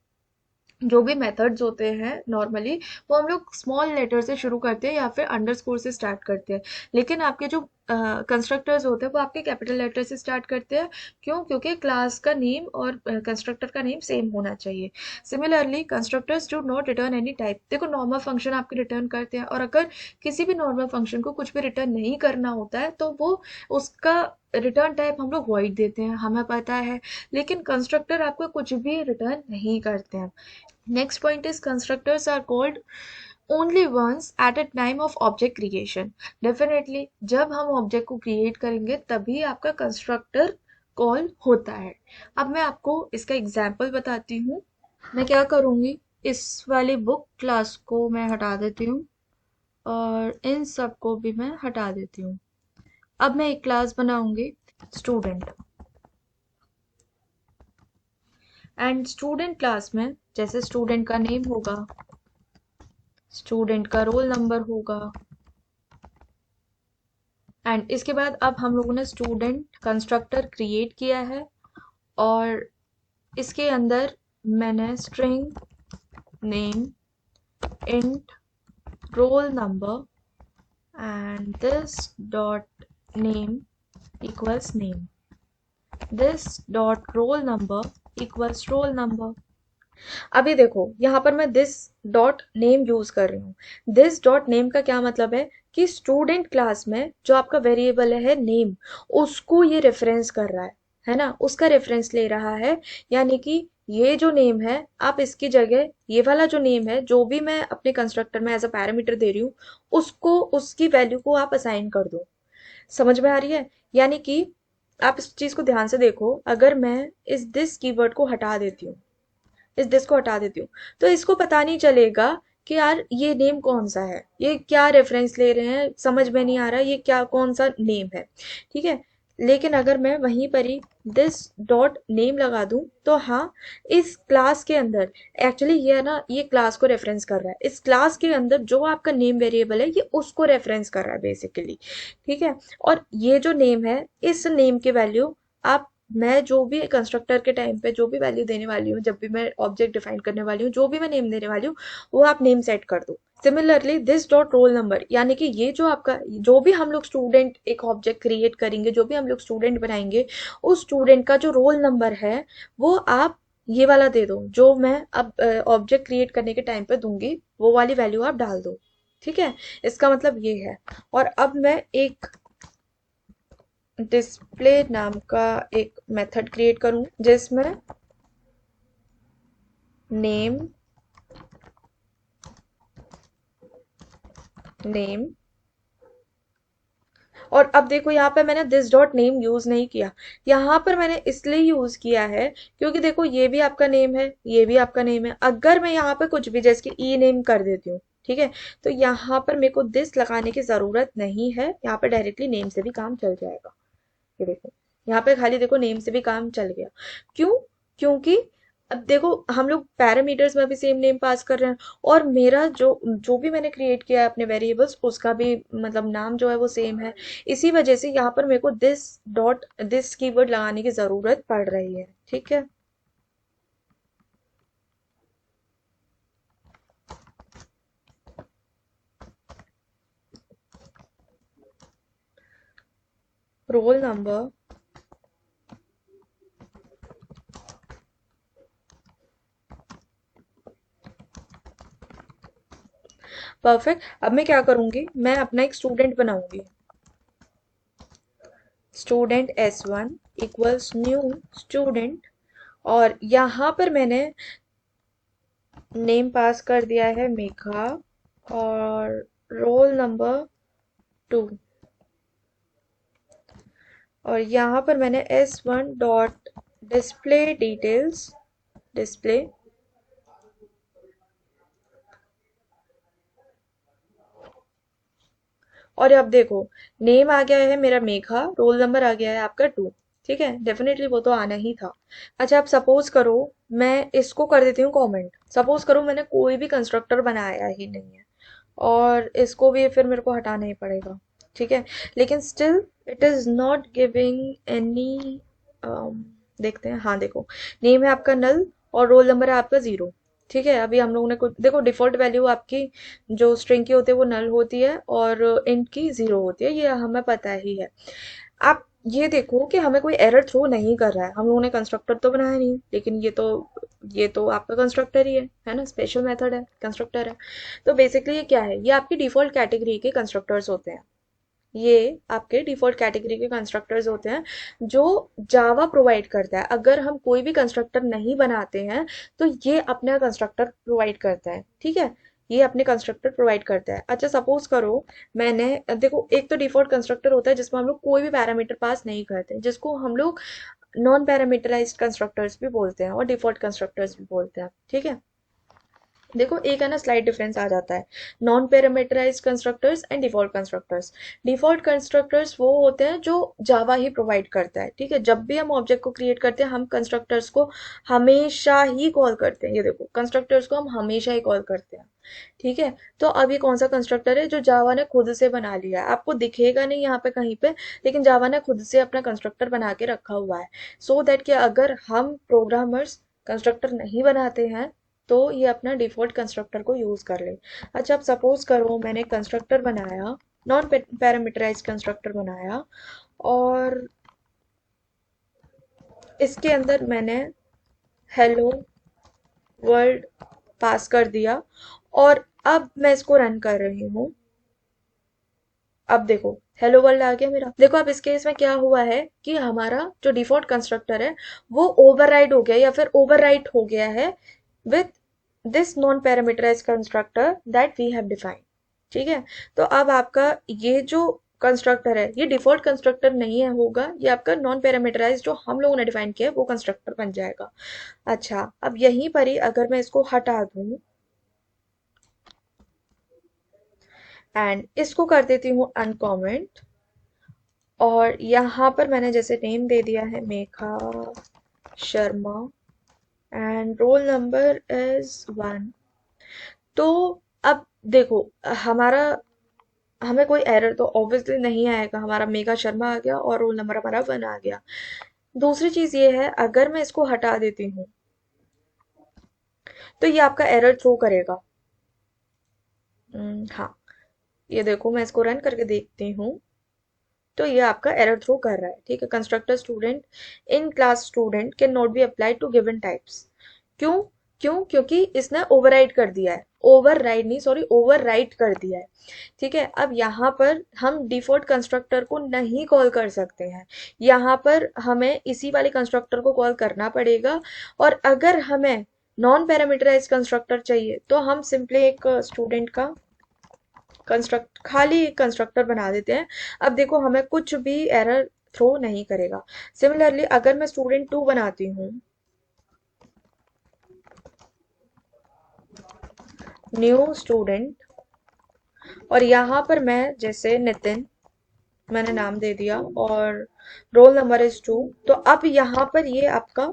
जो भी मेथड्स होते हैं नॉर्मली, वो हम लोग स्मॉल लेटर से शुरू करते हैं या फिर अंडरस्कोर से स्टार्ट करते हैं। लेकिन आपके जो कंस्ट्रक्टर्स होते हैं वो आपके कैपिटल लेटर से स्टार्ट करते हैं। क्यों? क्योंकि क्लास का नेम और कंस्ट्रक्टर का नेम सेम होना चाहिए। Similarly, constructors do not return any type. देखो, नॉर्मल फंक्शन आपके रिटर्न करते हैं, और अगर किसी भी नॉर्मल फंक्शन को कुछ भी रिटर्न नहीं करना होता है, तो वो उसका रिटर्न टाइप हम लोग वॉइड देते हैं, हमें पता है। लेकिन कंस्ट्रक्टर आपको कुछ भी रिटर्न नहीं करते हैं। Next point is, constructors are called only once at a time of object creation। Definitely जब हम ऑब्जेक्ट को क्रिएट करेंगे तभी आपका कंस्ट्रक्टर कॉल होता है। अब मैं आपको इसका एग्जाम्पल बताती हूँ। मैं क्या करूँगी, इस वाली बुक क्लास को मैं हटा देती हूँ, और इन सब को भी मैं हटा देती हूँ। अब मैं एक क्लास बनाऊंगी स्टूडेंट। एंड स्टूडेंट क्लास में जैसे स्टूडेंट का नेम होगा, स्टूडेंट का रोल नंबर होगा, एंड इसके बाद अब हम लोगों ने स्टूडेंट कंस्ट्रक्टर क्रिएट किया है और इसके अंदर मैंने string name int roll number and this dot name equals name, this dot roll number equals roll number. अभी देखो यहाँ पर मैं दिस डॉट नेम यूज कर रही हूँ। दिस डॉट नेम का क्या मतलब है कि स्टूडेंट क्लास में जो आपका वेरिएबल है नेम, उसको ये रेफरेंस कर रहा है ना, उसका रेफरेंस ले रहा है। यानी कि ये जो नेम है, आप इसकी जगह ये वाला जो नेम है जो भी मैं अपने कंस्ट्रक्टर में एज अ पैरामीटर दे रही हूँ, उसको उसकी वैल्यू को आप असाइन कर दो। समझ में आ रही है? यानी कि आप इस चीज को ध्यान से देखो, अगर मैं इस दिस कीवर्ड को हटा देती हूँ, इस दिस को हटा देती हूँ, तो इसको पता नहीं चलेगा कि यार ये नेम कौन सा है, ये क्या रेफरेंस ले रहे हैं, समझ में नहीं आ रहा ये क्या कौन सा नेम है। ठीक है, लेकिन अगर मैं वहीं पर ही दिस डॉट नेम लगा दूं तो हाँ, इस क्लास के अंदर एक्चुअली ये है ना, ये क्लास को रेफरेंस कर रहा है। इस क्लास के अंदर जो आपका नेम वेरिएबल है ये उसको रेफरेंस कर रहा है बेसिकली। ठीक है, और ये जो नेम है, इस नेम की वैल्यू आप, मैं जो भी कंस्ट्रक्टर के टाइम पे जो भी वैल्यू देने वाली हूँ, जब भी मैं ऑब्जेक्ट डिफाइन करने वाली हूँ, जो भी मैं नेम देने वाली हूँ, वो आप नेम सेट कर दो। Similarly this dot roll number, यानी कि ये जो आपका, जो भी हम लोग स्टूडेंट एक ऑब्जेक्ट क्रिएट करेंगे, जो भी हम लोग स्टूडेंट बनाएंगे, उस स्टूडेंट का जो रोल नंबर है वो आप ये वाला दे दो, जो मैं अब ऑब्जेक्ट क्रिएट करने के टाइम पे दूंगी, वो वाली वैल्यू आप डाल दो। ठीक है, इसका मतलब ये है। और अब मैं एक डिस्प्ले नाम का एक मेथड क्रिएट करूं जिसमें नेम नेम, और अब देखो यहाँ पे मैंने दिस डॉट नेम यूज नहीं किया। यहाँ पर मैंने इसलिए यूज किया है क्योंकि देखो ये भी आपका नेम है, ये भी आपका नेम है। अगर मैं यहाँ पे कुछ भी जैसे कि ई नेम कर देती हूँ, ठीक है, तो यहाँ पर मेरे को दिस लगाने की जरूरत नहीं है, यहाँ पर डायरेक्टली नेम से भी काम चल जाएगा। ये देखो, यहाँ पे खाली देखो नेम से भी काम चल गया। क्यों? क्योंकि अब देखो हम लोग पैरामीटर्स में भी सेम नेम पास कर रहे हैं, और मेरा जो जो भी मैंने क्रिएट किया है अपने वेरिएबल्स, उसका भी मतलब नाम जो है वो सेम है। इसी वजह से यहाँ पर मेरे को दिस डॉट दिस कीवर्ड लगाने की जरूरत पड़ रही है। ठीक है, रोल नंबर, परफेक्ट। अब मैं क्या करूंगी, मैं अपना एक स्टूडेंट बनाऊंगी, student S1 equals new student, और यहाँ पर मैंने नेम पास कर दिया है मेघा, और रोल नंबर 2, और यहाँ पर मैंने S1 dot display details, display, और अब देखो नेम आ गया है मेरा मेघा, रोल नंबर आ गया है आपका 2। ठीक है, डेफिनेटली वो तो आना ही था। अच्छा, अब सपोज करो मैं इसको कर देती हूँ कमेंट, सपोज करो मैंने कोई भी कंस्ट्रक्टर बनाया ही नहीं है और इसको भी फिर मेरे को हटाना ही पड़ेगा। ठीक है, लेकिन still it is not giving any, देखते हैं। हाँ देखो, नेम है आपका नल और रोल नंबर है आपका 0। ठीक है, अभी हम लोगों ने कुछ देखो, डिफॉल्ट वैल्यू आपकी जो स्ट्रिंग की होती है वो नल होती है और इंट की 0 होती है, ये हमें पता ही है। आप ये देखो कि हमें कोई एरर थ्रो नहीं कर रहा है, हम लोगों ने कंस्ट्रक्टर तो बनाया नहीं, लेकिन ये तो आपका कंस्ट्रक्टर ही है ना, स्पेशल मेथड है, कंस्ट्रक्टर है। तो बेसिकली ये क्या है, ये आपकी डिफॉल्ट कैटेगरी के कंस्ट्रक्टर्स होते हैं। ये आपके डिफॉल्ट कैटेगरी के कंस्ट्रक्टर्स होते हैं जो जावा प्रोवाइड करता है। अगर हम कोई भी कंस्ट्रक्टर नहीं बनाते हैं तो ये अपना कंस्ट्रक्टर प्रोवाइड करता है। ठीक है, ये अपने कंस्ट्रक्टर प्रोवाइड करता है। अच्छा, सपोज करो मैंने, देखो एक तो डिफॉल्ट कंस्ट्रक्टर होता है जिसमें हम लोग कोई भी पैरामीटर पास नहीं करते, जिसको हम लोग नॉन पैरामीटराइज्ड कंस्ट्रक्टर्स भी बोलते हैं और डिफॉल्ट कंस्ट्रक्टर्स भी बोलते हैं। ठीक है, देखो एक है ना स्लाइड डिफरेंस आ जाता है, non parameterized constructors and default constructors. Default constructors वो होते हैं जो जावा ही प्रोवाइड करता है, ठीक है। जब भी हम ऑब्जेक्ट को क्रिएट करते हैं हम कंस्ट्रक्टर्स को हमेशा ही कॉल करते हैं, ये देखो कंस्ट्रक्टर्स को हम हमेशा ही कॉल करते हैं, ठीक है। तो अब ये कौन सा कंस्ट्रक्टर है जो जावा ने खुद से बना लिया है, आपको दिखेगा नहीं यहाँ पे कहीं पे, लेकिन जावा ने खुद से अपना कंस्ट्रक्टर बना के रखा हुआ है, सो दैट कि अगर हम प्रोग्रामर्स कंस्ट्रक्टर नहीं बनाते हैं तो ये अपना डिफॉल्ट कंस्ट्रक्टर को यूज कर ले। अच्छा अब सपोज करो मैंने कंस्ट्रक्टर बनाया, नॉन पैरामीटराइज्ड कंस्ट्रक्टर बनाया, और इसके अंदर मैंने हेलो वर्ल्ड पास कर दिया, और अब मैं इसको रन कर रही हूँ। अब देखो हेलो वर्ल्ड आ गया मेरा। देखो अब इस केस में क्या हुआ है कि हमारा जो डिफॉल्ट कंस्ट्रक्टर है वो ओवरराइड हो गया या फिर ओवरराइट हो गया है with this non parameterized constructor that we have defined, ठीक है। तो अब आपका ये जो कंस्ट्रक्टर है ये डिफॉल्ट कंस्ट्रक्टर नहीं है होगा, ये आपका नॉन पैरामीटराइज्ड जो हम लोगों ने डिफाइन किया है वो कंस्ट्रक्टर बन जाएगा। अच्छा अब यहीं पर ही अगर मैं इसको हटा दूं एंड इसको कर देती हूँ अनकॉमेंट, और यहाँ पर मैंने जैसे नेम दे दिया है Megha Sharma and roll number is 1, तो अब देखो हमारा, हमें कोई एरर तो ऑब्वियसली नहीं आएगा, हमारा मेघा शर्मा आ गया और रोल नंबर हमारा 1 आ गया। दूसरी चीज ये है अगर मैं इसको हटा देती हूँ तो ये आपका एरर थ्रो करेगा। हाँ ये देखो मैं इसको रन करके देखती हूँ, तो ये आपका एरर थ्रो कर रहा है, ठीक है। Constructor student in class student can not be applied to given types. क्यों? क्योंकि इसने ओवरराइड कर दिया है, ओवरराइड नहीं सॉरी ओवरराइट कर दिया है, ठीक है। अब यहाँ पर हम डिफॉल्ट कंस्ट्रक्टर को नहीं कॉल कर सकते हैं, यहाँ पर हमें इसी वाले कंस्ट्रक्टर को कॉल करना पड़ेगा। और अगर हमें नॉन पैरामीटराइज कंस्ट्रक्टर चाहिए तो हम सिंपली एक स्टूडेंट का कंस्ट्रक्ट खाली कंस्ट्रक्टर बना देते हैं। अब देखो हमें कुछ भी एरर थ्रो नहीं करेगा। सिमिलरली अगर मैं स्टूडेंट 2 बनाती हूँ, न्यू स्टूडेंट, और यहाँ पर मैं जैसे नितिन मैंने नाम दे दिया और रोल नंबर इज 2, तो अब यहाँ पर ये आपका,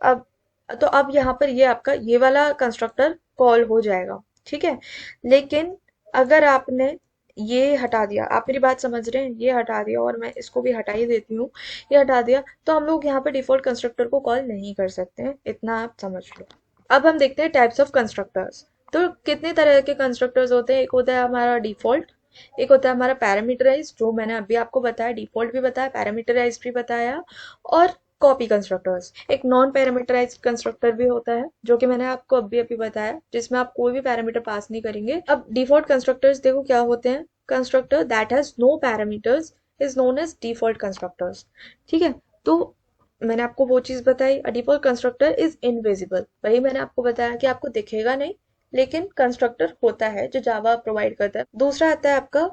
अब तो अब यहाँ पर ये आपका ये वाला कंस्ट्रक्टर कॉल हो जाएगा, ठीक है। लेकिन अगर आपने ये हटा दिया, आप मेरी बात समझ रहे हैं, ये हटा दिया और मैं इसको भी हटा ही देती हूँ, ये हटा दिया, तो हम लोग यहाँ पे डिफॉल्ट कंस्ट्रक्टर को कॉल नहीं कर सकते हैं, इतना आप समझ लो। अब हम देखते हैं टाइप्स ऑफ कंस्ट्रक्टर्स। तो कितने तरह के कंस्ट्रक्टर्स होते हैं, एक होता है हमारा डिफॉल्ट, एक होता है हमारा पैरामीटराइज जो मैंने अभी आपको बताया, डिफॉल्ट भी बताया पैरामीटराइज भी बताया, और कॉपी कंस्ट्रक्टर्स। एक नॉन पैरामीटराइज कंस्ट्रक्टर भी होता है जो कि मैंने आपको अभी अभी बताया, जिसमें आप कोई भी पैरामीटर पास नहीं करेंगे। अब डिफॉल्ट कंस्ट्रक्टर्स देखो क्या होते हैं, constructor that has no parameters is known as default constructors, ठीक है। तो मैंने आपको वो चीज बताई, डिफॉल्ट कंस्ट्रक्टर इज इनविजिबल, वही मैंने आपको बताया कि आपको दिखेगा नहीं, लेकिन कंस्ट्रक्टर होता है जो जावा प्रोवाइड करता है। दूसरा आता है आपका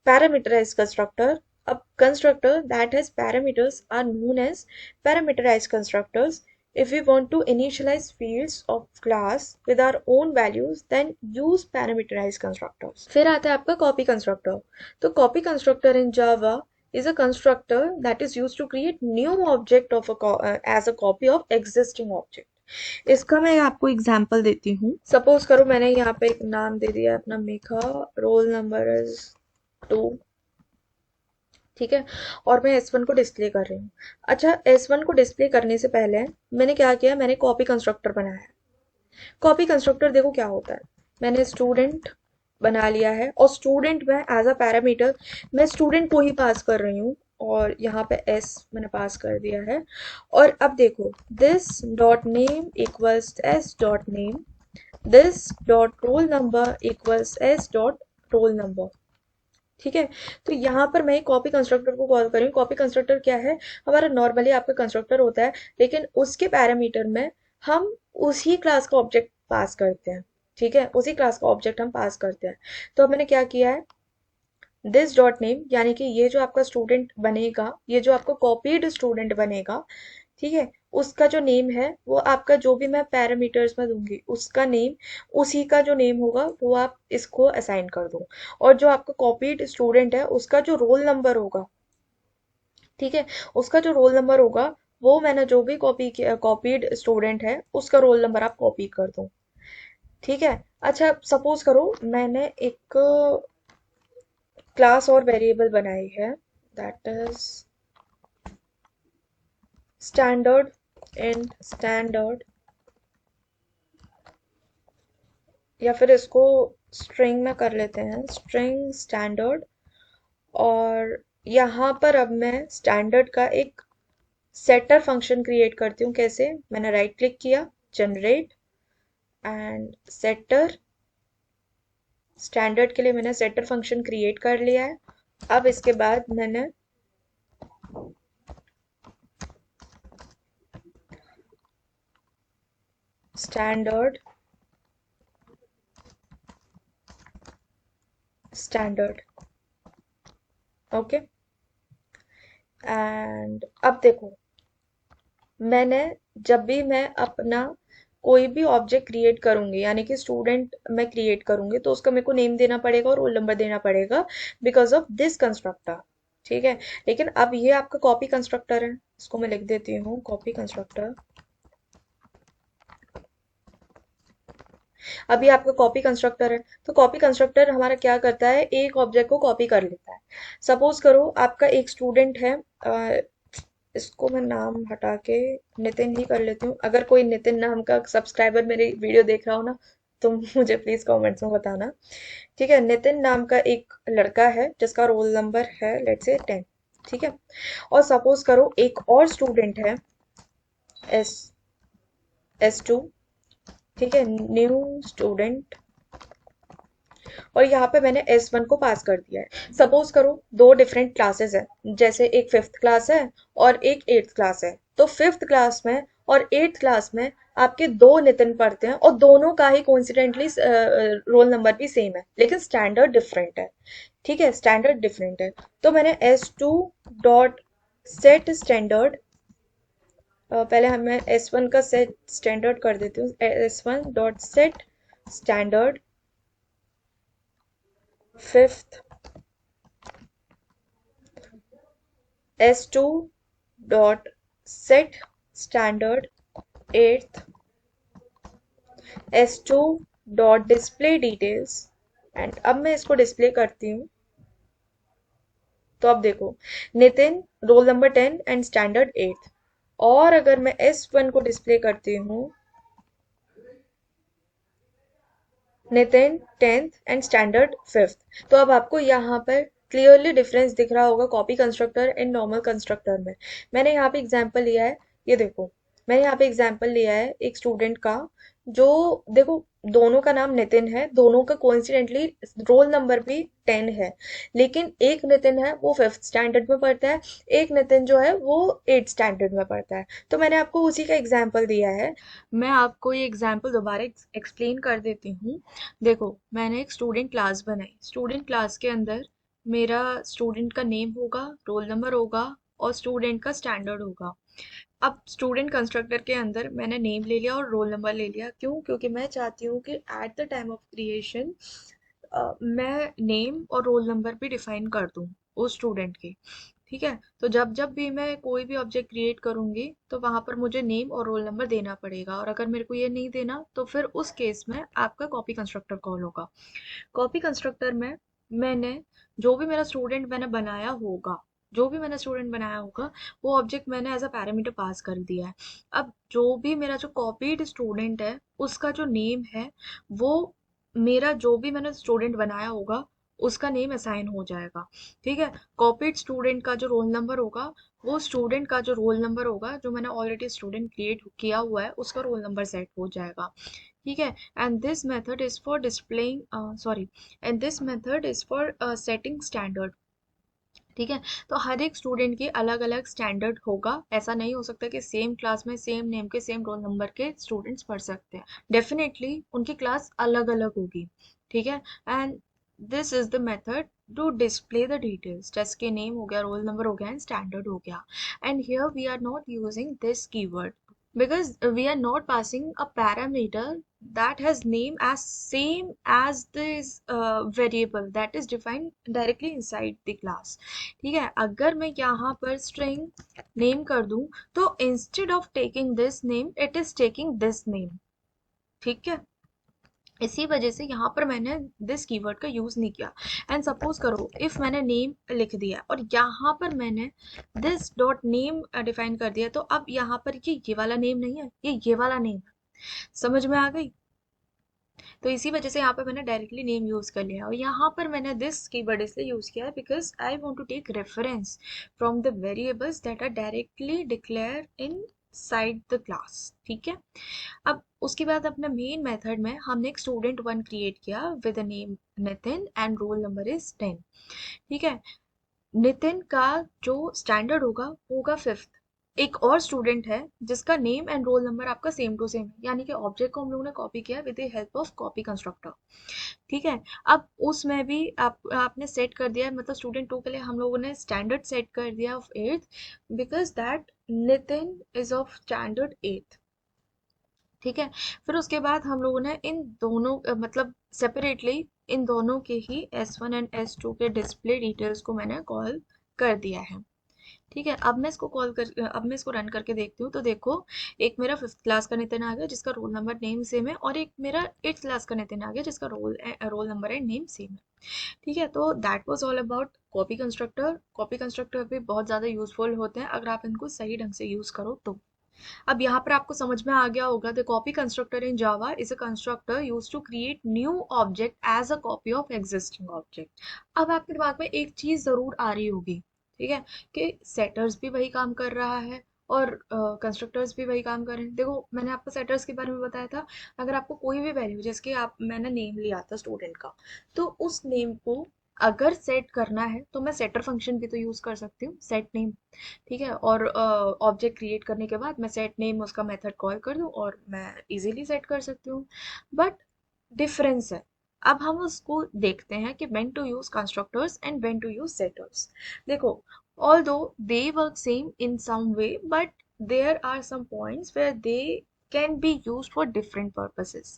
parameterized constructor. A constructor that has parameters are known as parameterized constructors. If we want to initialize fields of class with our own values, then use parameterized constructors. फिर आता है आपका copy constructor. तो copy constructor in Java is a constructor that is used to create new object of as a copy of existing object. इसका मैं आपको एग्जांपल देती हूँ। सपोज करो मैंने यहाँ पे एक नाम दे दिया अपना मेघा, रोल नंबर इज 2, ठीक है, और मैं S1 को डिस्प्ले कर रही हूँ। अच्छा S1 को डिस्प्ले करने से पहले मैंने क्या किया, मैंने कॉपी कंस्ट्रक्टर बनाया। कॉपी कंस्ट्रक्टर देखो क्या होता है, मैंने स्टूडेंट बना लिया है और स्टूडेंट में एज अ पैरामीटर मैं स्टूडेंट को ही पास कर रही हूँ, और यहाँ पे S मैंने पास कर दिया है। और अब देखो this dot name equals S dot name, this dot roll number equals S dot roll number, ठीक है। तो यहाँ पर मैं कॉपी कंस्ट्रक्टर को कॉल करूँ। कॉपी कंस्ट्रक्टर क्या है, हमारा नॉर्मली आपका कंस्ट्रक्टर होता है, लेकिन उसके पैरामीटर में हम उसी क्लास का ऑब्जेक्ट पास करते हैं, ठीक है, उसी क्लास का ऑब्जेक्ट हम पास करते हैं। तो अब मैंने क्या किया है, दिस डॉट नेम, यानी कि ये जो आपका स्टूडेंट बनेगा, ये जो आपका कॉपीड स्टूडेंट बनेगा, ठीक है, उसका जो नेम है वो आपका जो भी मैं पैरामीटर्स में दूंगी उसका नेम, उसी का जो नेम होगा वो आप इसको असाइन कर दो। और जो आपका कॉपीड स्टूडेंट है उसका जो रोल नंबर होगा, ठीक है, उसका जो रोल नंबर होगा वो मैंने जो भी कॉपीड स्टूडेंट है उसका रोल नंबर आप कॉपी कर दो। ठीक है। अच्छा, सपोज करो मैंने एक क्लास और वेरिएबल बनाई है, that is standard and standard, या फिर इसको स्ट्रिंग में कर लेते हैं, स्ट्रिंग स्टैंडर्ड। और यहाँ पर अब मैं स्टैंडर्ड का एक सेटर फंक्शन क्रिएट करती हूँ। कैसे? मैंने राइट क्लिक किया, जनरेट एंड सेटर, स्टैंडर्ड के लिए मैंने सेटर फंक्शन क्रिएट कर लिया है। अब इसके बाद मैंने स्टैंडर्ड स्टैंडर्ड, ओके। एंड अब देखो, मैंने जब भी मैं अपना कोई भी ऑब्जेक्ट क्रिएट करूंगी, यानी कि स्टूडेंट मैं क्रिएट करूंगी, तो उसका मेरे को नेम देना पड़ेगा और रोल नंबर देना पड़ेगा बिकॉज ऑफ दिस कंस्ट्रक्टर। ठीक है। लेकिन अब ये आपका कॉपी कंस्ट्रक्टर है, इसको मैं लिख देती हूँ कॉपी कंस्ट्रक्टर। अभी आपका कॉपी कंस्ट्रक्टर है, तो कॉपी कंस्ट्रक्टर हमारा क्या करता है, एक ऑब्जेक्ट को कॉपी कर लेता है। सपोज करो आपका एक स्टूडेंट है, इसको मैं नाम हटा के नितिन ही कर लेती हूँ। अगर कोई नितिन नाम का सब्सक्राइबर मेरी वीडियो देख रहा हो ना, तो मुझे प्लीज कमेंट्स में बताना। ठीक है, नितिन नाम का एक लड़का है जिसका रोल नंबर है लेट्स से 10। ठीक है। और सपोज करो एक और स्टूडेंट है, एस S2। ठीक है, न्यू स्टूडेंट, और यहाँ पे मैंने S1 को पास कर दिया है। सपोज करो दो डिफरेंट क्लासेस है, जैसे एक फिफ्थ क्लास है और एक एट्थ क्लास है। तो फिफ्थ क्लास में और एट्थ क्लास में आपके दो नितिन पढ़ते हैं और दोनों का ही कोइंसिडेंटली रोल नंबर भी सेम है, लेकिन स्टैंडर्ड डिफरेंट है। ठीक है, स्टैंडर्ड डिफरेंट है। तो मैंने S2 डॉट सेट स्टैंडर्ड, पहले हमें S1 का सेट स्टैंडर्ड कर देती हूँ, S1 dot set standard fifth, S2 dot set standard eighth, S2 dot display details. And अब मैं इसको डिस्प्ले करती हूँ, तो अब देखो, Nitin roll number 10 and standard eighth. और अगर मैं S1 को डिस्प्ले करती हूँ, Nitin 10th and standard fifth. तो अब आपको यहाँ पर क्लियरली डिफरेंस दिख रहा होगा copy constructor and normal constructor में। मैंने यहाँ पे एग्जांपल लिया है, ये देखो, मैंने यहाँ पे एग्जांपल लिया है एक स्टूडेंट का, जो, देखो, दोनों का नाम नितिन है, दोनों का कोइंसिडेंटली रोल नंबर भी 10 है, लेकिन एक नितिन है वो फिफ्थ स्टैंडर्ड में पढ़ता है, एक नितिन जो है वो एट्थ स्टैंडर्ड में पढ़ता है। तो मैंने आपको उसी का एग्जाम्पल दिया है। मैं आपको ये एग्जाम्पल दोबारा एक्सप्लेन कर देती हूँ। देखो, मैंने एक स्टूडेंट क्लास बनाई, स्टूडेंट क्लास के अंदर मेरा स्टूडेंट का नेम होगा, रोल नंबर होगा और स्टूडेंट का स्टैंडर्ड होगा। अब स्टूडेंट कंस्ट्रक्टर के अंदर मैंने नेम ले लिया और रोल नंबर ले लिया, क्यों? क्योंकि मैं चाहती हूँ कि at the time of creation मैं नेम और रोल नंबर भी डिफाइन कर दूँ उस स्टूडेंट के। ठीक है, तो जब जब भी मैं कोई भी ऑब्जेक्ट क्रिएट करूंगी तो वहां पर मुझे नेम और रोल नंबर देना पड़ेगा, और अगर मेरे को ये नहीं देना तो फिर उस केस में आपका कॉपी कंस्ट्रक्टर कॉल होगा। कॉपी कंस्ट्रक्टर में मैंने जो भी मेरा स्टूडेंट मैंने बनाया होगा, जो भी मैंने स्टूडेंट बनाया होगा वो ऑब्जेक्ट मैंने एज अ पैरामीटर पास कर दिया है। अब जो भी मेरा जो कॉपीड स्टूडेंट है उसका जो नेम है वो मेरा जो भी मैंने स्टूडेंट बनाया होगा उसका नेम असाइन हो जाएगा। ठीक है, कॉपीड स्टूडेंट का जो रोल नंबर होगा वो स्टूडेंट का जो रोल नंबर होगा जो मैंने ऑलरेडी स्टूडेंट क्रिएट किया हुआ है उसका रोल नंबर सेट हो जाएगा। ठीक है, and this method is for displaying, sorry, and this method is for setting standard. ठीक है, तो हर एक स्टूडेंट की अलग अलग स्टैंडर्ड होगा, ऐसा नहीं हो सकता कि सेम क्लास में सेम नेम के सेम रोल नंबर के स्टूडेंट्स पढ़ सकते हैं। डेफिनेटली उनकी क्लास अलग अलग होगी। ठीक है, and this is the method to display the details, जैसे कि नेम हो गया, रोल नंबर हो गया एंड स्टैंडर्ड हो गया. And here we are not using this keyword because we are not passing a parameter that has name as same as this variable that is defined directly inside the class. ठीक है, अगर मैं यहाँ पर string name कर दूं तो instead of taking this name it is taking this name. ठीक है, इसी वजह से यहाँ पर मैंने दिस कीवर्ड का यूज नहीं किया. एंड सपोज करो इफ मैंने नेम लिख दिया और यहाँ पर मैंने दिस डॉट नेम डिफाइन कर दिया, तो अब यहाँ पर ये वाला नेम नहीं है, ये वाला नेम है. समझ में आ गई? तो इसी वजह से यहाँ पर मैंने डायरेक्टली नेम यूज कर लिया. और यहाँ पर मैंने दिस कीवर्ड इसलिए यूज किया है because I want to take reference from the variables that are directly declare inside the class. ठीक है, अब उसके बाद अपने मेन मेथड में हमने एक स्टूडेंट वन क्रिएट किया with name Nitin and roll number is 10. ठीक है, नितिन का जो स्टैंडर्ड होगा वो होगा 5th. एक और स्टूडेंट है जिसका नेम एंड रोल नंबर आपका सेम टू सेम है, यानी कि ऑब्जेक्ट को हम लोगों ने कॉपी किया with the help of copy constructor. ठीक है, अब उसमें भी आपने सेट कर दिया है, मतलब स्टूडेंट 2 के लिए हम लोगों ने स्टैंडर्ड सेट कर दिया of 8th because that Nitin is of standard 8th. ठीक है, फिर उसके बाद हम लोगों ने इन दोनों मतलब सेपरेटली इन दोनों के ही S1 एंड S2 के डिस्प्ले डिटेल्स को मैंने कॉल कर दिया है. ठीक है, अब मैं इसको रन करके देखती हूँ. तो देखो, एक मेरा 5th क्लास का नितिन आ गया जिसका रोल नंबर नेम सेम है, और एक मेरा 8th क्लास का नितिन आ गया जिसका role number and name same है. ठीक है, तो that was all about copy constructor. Copy constructor भी बहुत ज़्यादा यूजफुल होते हैं अगर आप इनको सही ढंग से यूज़ करो तो. अब यहाँ पर आपको समझ में आ गया होगा, the copy constructor in Java is a constructor use to create new object as a copy of existing object. अब आपके दिमाग में एक चीज जरूर आ रही होगी, ठीक है, कि सेटर्स भी वही काम कर रहा है और कंस्ट्रक्टर्स भी वही काम कर रहे हैं. देखो, मैंने आपको सेटर्स के बारे में बताया था. अगर आपको कोई भी वैल्यू, जैसे कि आप मैंने नेम लिया था स्टूडेंट का, तो उस नेम को अगर सेट करना है तो मैं सेटर फंक्शन भी तो यूज कर सकती हूँ, सेट नेम. ठीक है, और ऑब्जेक्ट क्रिएट करने के बाद मैं सेट नेम उसका मेथड कॉल कर दूं और मैं इजीली सेट कर सकती हूँ. बट डिफरेंस है. अब हम उसको देखते हैं कि when to use constructors and when to use setters. देखो, although they work same in some way, but there are some points where they can be used for different purposes.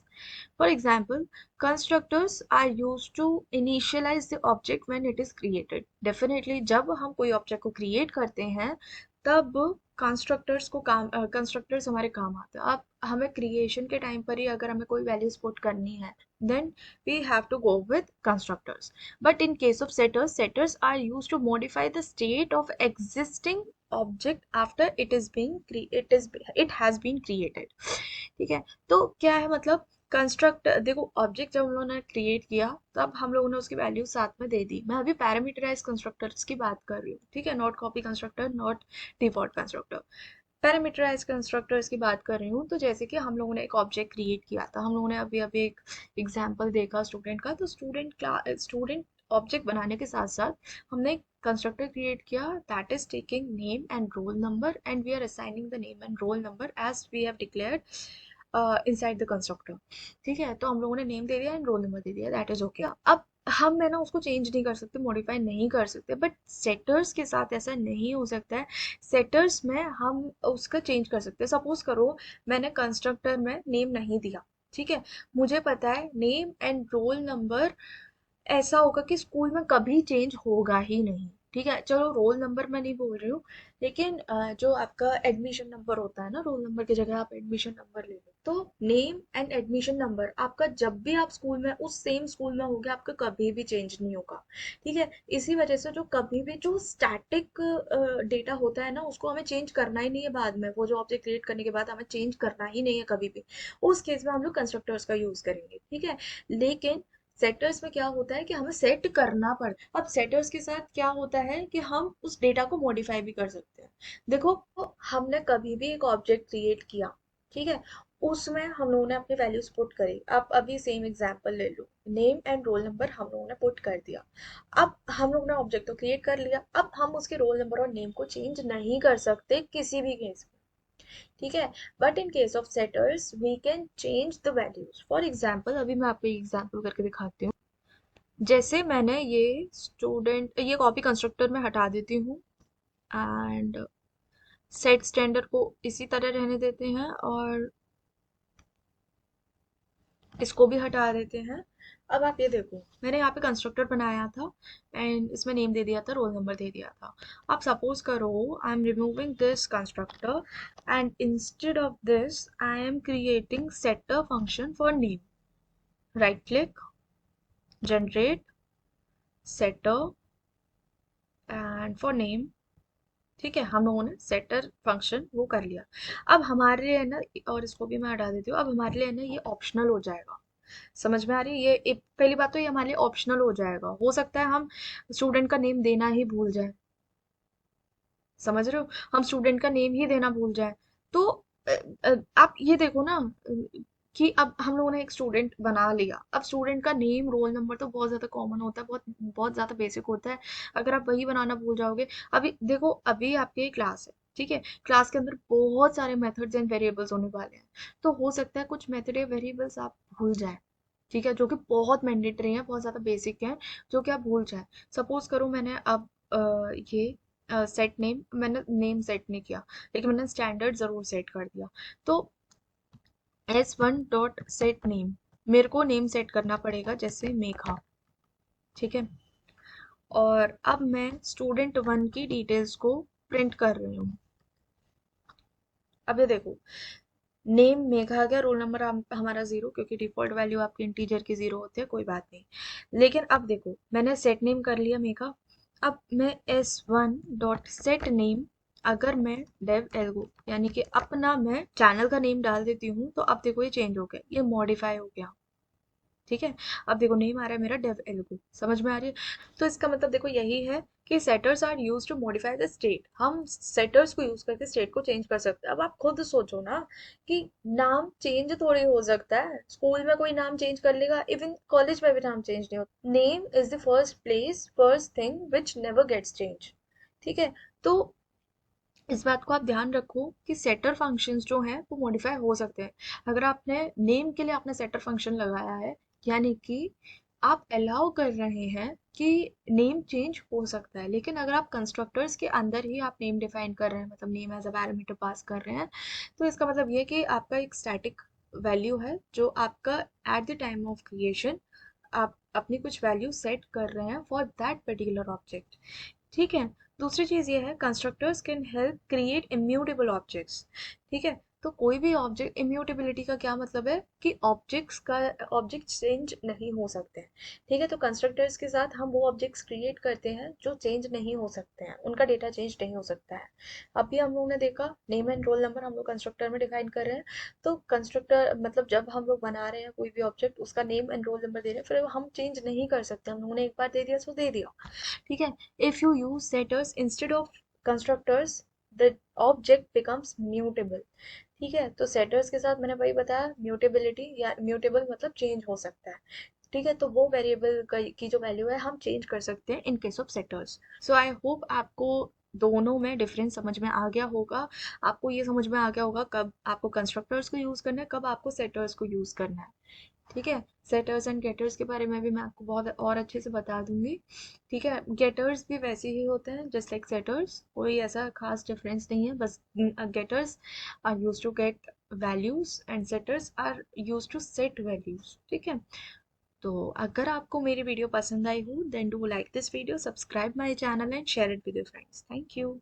For example, constructors are used to initialize the object when it is created. Definitely जब हम कोई ऑब्जेक्ट को क्रिएट करते हैं तब कंस्ट्रक्टर्स हमारे काम आते हैं. अब हमें क्रिएशन के टाइम पर ही अगर हमें कोई वैल्यूज पुट करनी है then we have to go with constructors. But in case of setters, setters are used to modify the state of existing object after it has been created. ठीक है, तो क्या है मतलब, कंस्ट्रक्ट देखो, ऑब्जेक्ट जब हम लोगों ने क्रिएट किया तब हम लोगों ने उसकी वैल्यू साथ में दे दी. मैं अभी पैरामीटराइज कंस्ट्रक्टर्स की बात कर रही हूँ. ठीक है, not copy constructor, not default constructor. Parameterize constructors की बात कर रही हूँ. तो जैसे कि हम लोगों ने एक ऑब्जेक्ट क्रिएट किया था, हम लोगों ने अभी अभी एक एग्जांपल देखा स्टूडेंट का. तो स्टूडेंट ऑब्जेक्ट बनाने के साथ साथ हमने एक कंस्ट्रक्टर क्रिएट किया that is taking name and roll number and we are assigning the name and roll number as we have declared inside the constructor. ठीक है, तो हम लोगों ने नेम दे दिया एंड रोल नंबर दे दिया, दैट इज ओके. अब हम है ना उसको चेंज नहीं कर सकते, मॉडिफाई नहीं कर सकते, बट सेटर्स के साथ ऐसा नहीं हो सकता है. सेटर्स में हम उसका चेंज कर सकते हैं. सपोज करो मैंने कंस्ट्रक्टर में नेम नहीं दिया. ठीक है, मुझे पता है नेम एंड रोल नंबर ऐसा होगा कि स्कूल में कभी चेंज होगा ही नहीं. ठीक है, चलो रोल नंबर मैं नहीं बोल रही हूँ, लेकिन जो आपका एडमिशन नंबर होता है ना, रोल नंबर की जगह आप एडमिशन नंबर ले लो, तो नेम एंड एडमिशन नंबर आपका जब भी आप स्कूल में उस सेम स्कूल में होगे आपका कभी भी चेंज नहीं होगा. ठीक है, इसी वजह से जो कभी भी जो स्टैटिक डेटा होता है ना उसको हमें चेंज करना ही नहीं है. बाद में वो जो ऑब्जेक्ट क्रिएट करने के बाद हमें चेंज करना ही नहीं है कभी भी. उस केस में हम लोग कंस्ट्रक्टर्स का यूज करेंगे. ठीक है, लेकिन सेटर्स में क्या होता है कि हमें सेट करना पड़ता है. अब सेटर्स के साथ क्या होता है कि हम उस डेटा को मॉडिफाई भी कर सकते हैं. देखो, हमने कभी भी एक ऑब्जेक्ट क्रिएट किया, ठीक है, उसमें हम लोगों ने अपनी वैल्यूज पुट करी. आप अभी सेम एग्जांपल ले लो, नेम एंड रोल नंबर हम लोगों ने पुट कर दिया. अब हम लोगों ने ऑब्जेक्ट तो क्रिएट कर लिया, अब हम उसके रोल नंबर और नेम को चेंज नहीं कर सकते किसी भी केस में. ठीक है, but in case of setters we can change the values. For example, अभी मैं आपको एग्जाम्पल करके दिखाती हूँ. जैसे मैंने ये कॉपी कंस्ट्रक्टर में हटा देती हूँ एंड सेट स्टैंडर्ड को इसी तरह रहने देते हैं और इसको भी हटा देते हैं। अब आप ये देखो, मैंने यहाँ पे कंस्ट्रक्टर बनाया था एंड इसमें नेम दे दिया था, रोल नंबर दे दिया था। अब सपोज करो I am removing this constructor and instead of this I am creating setter function for name. Right click, generate setter and for name. ठीक है, हम लोगों ने सेटर फंक्शन वो कर लिया। अब हमारे लिए है ना, और इसको भी मैं हटा देती हूँ, अब हमारे लिए है ना ये ऑप्शनल हो जाएगा। समझ में आ रही है? पहली बात तो ये हमारे लिए ऑप्शनल हो जाएगा, हो सकता है हम स्टूडेंट का नेम देना ही भूल जाए। समझ रहे हो? हम स्टूडेंट का नेम ही देना भूल जाए तो आप ये देखो ना, कि अब हम लोगों ने एक स्टूडेंट बना लिया। अब स्टूडेंट का नेम रोल नंबर तो बहुत ज्यादा कॉमन होता है, बहुत बहुत ज्यादा बेसिक होता है। अगर आप वही बनाना भूल जाओगे, अभी देखो, अभी आपकी क्लास है, ठीक है, क्लास के अंदर बहुत सारे मेथड्स एंड वेरिएबल्स होने वाले हैं। तो हो सकता है कुछ मेथड या वेरिएबल्स आप भूल जाए, ठीक है, जो कि बहुत मैंडेटरी है, बहुत ज्यादा बेसिक है, जो कि आप भूल जाए। सपोज करो मैंने अब ये सेट नेम, मैंने नेम सेट नहीं किया, लेकिन मैंने स्टैंडर्ड जरूर सेट कर दिया। तो s1.setName, मेरे को नेम सेट करना पड़ेगा जैसे मेघा, ठीक है। और अब मैं स्टूडेंट वन की डिटेल्स को प्रिंट कर रही हूँ। अब ये देखो, नेम मेघा आ गया, रोल नंबर हमारा 0, क्योंकि डिफॉल्ट वैल्यू आपके इंटीजर की 0 होती है, कोई बात नहीं। लेकिन अब देखो, मैंने सेट नेम कर लिया मेघा। अब मैं s1.setName, अगर मैं डेव एल्गो यानी कि अपना मैं चैनल का नेम डाल देती हूँ, तो अब देखो ये चेंज हो गया, ये मॉडिफाई हो गया, ठीक है। अब देखो नेम आ रहा है मेरा डेव एल्गो, समझ में आ रही है? तो इसका मतलब देखो यही है कि setters are use to modify the state. हम सेटर्स को यूज करके स्टेट को चेंज कर सकते हैं। अब आप खुद सोचो ना कि नाम चेंज थोड़ी हो सकता है, स्कूल में कोई नाम चेंज कर लेगा, इवन कॉलेज में भी नाम चेंज नहीं होता। Name is the first thing which never gets change, ठीक है। तो इस बात को आप ध्यान रखो कि सेटर फंक्शंस जो हैं वो मॉडिफाई हो सकते हैं। अगर आपने नेम के लिए आपने सेटर फंक्शन लगाया है, यानी कि आप अलाउ कर रहे हैं कि नेम चेंज हो सकता है। लेकिन अगर आप कंस्ट्रक्टर्स के अंदर ही आप नेम डिफाइन कर रहे हैं, मतलब name as a parameter pass कर रहे हैं, तो इसका मतलब ये है कि आपका एक स्टैटिक वैल्यू है जो आपका at the time of creation आप अपनी कुछ वैल्यू सेट कर रहे हैं फॉर दैट पर्टिकुलर ऑब्जेक्ट, ठीक है। दूसरी चीज ये है, constructors can help create immutable objects, ठीक है। तो कोई भी ऑब्जेक्ट, इम्यूटेबिलिटी का क्या मतलब है कि ऑब्जेक्ट चेंज नहीं हो सकते हैं, ठीक है। तो कंस्ट्रक्टर्स के साथ हम वो ऑब्जेक्ट्स क्रिएट करते हैं जो चेंज नहीं हो सकते हैं, उनका डेटा चेंज नहीं हो सकता है। अभी हम लोगों ने देखा नेम एंड रोल नंबर हम लोग कंस्ट्रक्टर में डिफाइन कर रहे हैं। तो कंस्ट्रक्टर मतलब जब हम लोग बना रहे हैं कोई भी ऑब्जेक्ट, उसका नेम एंड रोल नंबर दे रहे हैं, फिर हम चेंज नहीं कर सकते, हम लोगों ने एक बार दे दिया सो दे दिया, ठीक है। If you use setters instead of constructors, the object becomes mutable, ठीक है। तो सेटर्स के साथ मैंने वही बताया, म्यूटेबिलिटी या म्यूटेबल मतलब चेंज हो सकता है, ठीक है। तो वो वेरिएबल की जो वैल्यू है हम चेंज कर सकते हैं in case of setters. So I hope आपको दोनों में डिफरेंस समझ में आ गया होगा। आपको ये समझ में आ गया होगा कब आपको कंस्ट्रक्टर्स को यूज करना है, कब आपको सेटर्स को यूज करना है, ठीक है। सेटर्स एंड गेटर्स के बारे में भी मैं आपको बहुत और अच्छे से बता दूंगी, ठीक है। गेटर्स भी वैसे ही होते हैं जस्ट लाइक सेटर्स, कोई ऐसा खास डिफरेंस नहीं है, बस getters are use to get values and setters are use to set values, ठीक है। तो अगर आपको मेरी वीडियो पसंद आई हो, then do like this video, subscribe my channel and share it with your friends. Thank you.